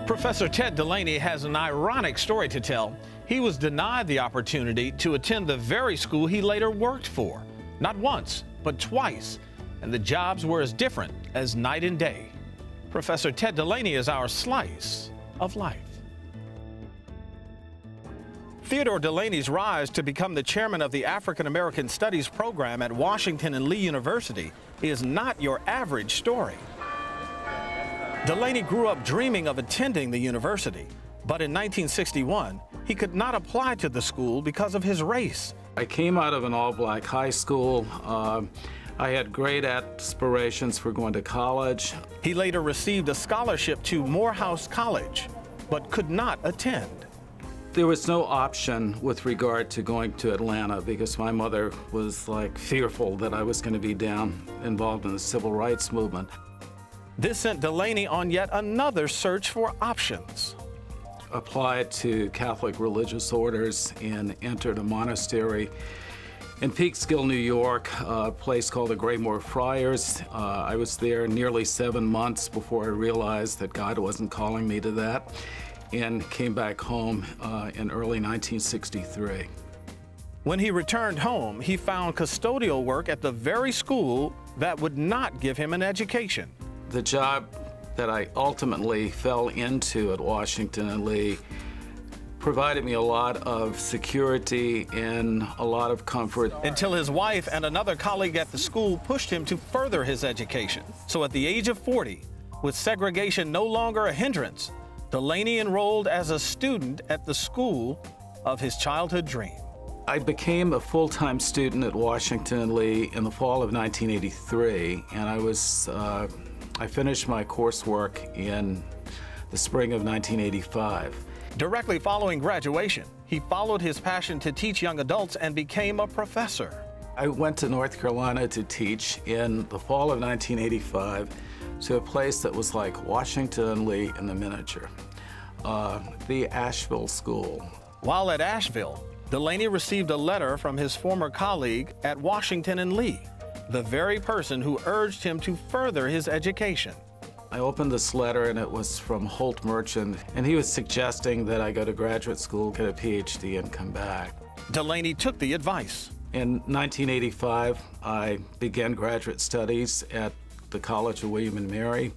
Professor Ted Delaney has an ironic story to tell. He was denied the opportunity to attend the very school he later worked for. Not once, but twice. And the jobs were as different as night and day. Professor Ted Delaney is our slice of life. Theodore Delaney's rise to become the chairman of the African American Studies program at Washington and Lee University is not your average story. Delaney grew up dreaming of attending the university, but in 1961, he could not apply to the school because of his race. I came out of an all-black high school. I had great aspirations for going to college. He later received a scholarship to Morehouse College, but could not attend. There was no option with regard to going to Atlanta because my mother was fearful that I was going to be involved in the civil rights movement. This sent Delaney on yet another search for options. Applied to Catholic religious orders and entered a monastery in Peekskill, New York, a place called the Graymore Friars. I was there nearly 7 months before I realized that God wasn't calling me to that, and came back home in early 1963. When he returned home, he found custodial work at the very school that would not give him an education. The job that I ultimately fell into at Washington and Lee provided me a lot of security and a lot of comfort. Until his wife and another colleague at the school pushed him to further his education. So at the age of 40, with segregation no longer a hindrance, Delaney enrolled as a student at the school of his childhood dream. I became a full-time student at Washington and Lee in the fall of 1983, and I finished my coursework in the spring of 1985. Directly following graduation, he followed his passion to teach young adults and became a professor. I went to North Carolina to teach in the fall of 1985 to a place that was like Washington and Lee in the miniature, the Asheville School. While at Asheville, Delaney received a letter from his former colleague at Washington and Lee, the very person who urged him to further his education. I opened this letter and it was from Holt Merchant, and he was suggesting that I go to graduate school, get a PhD, and come back. Delaney took the advice. In 1985, I began graduate studies at the College of William and Mary.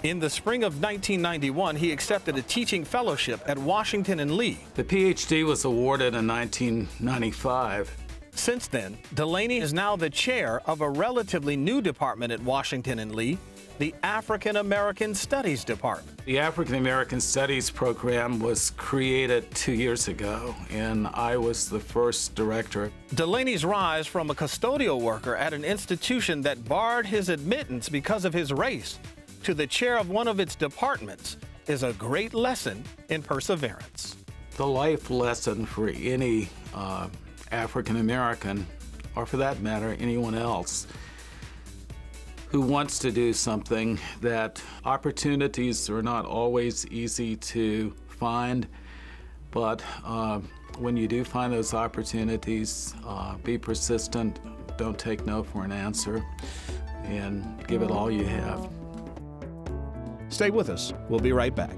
In the spring of 1991, he accepted a teaching fellowship at Washington and Lee. The PhD was awarded in 1995. Since then, Delaney is now the chair of a relatively new department at Washington and Lee, the African American Studies Department. The African American Studies program was created 2 years ago, and I was the first director. Delaney's rise from a custodial worker at an institution that barred his admittance because of his race to the chair of one of its departments is a great lesson in perseverance. The life lesson for any African American, or for that matter, anyone else, who wants to do something, that opportunities are not always easy to find, but when you do find those opportunities, be persistent, don't take no for an answer, and give it all you have. Stay with us. We'll be right back.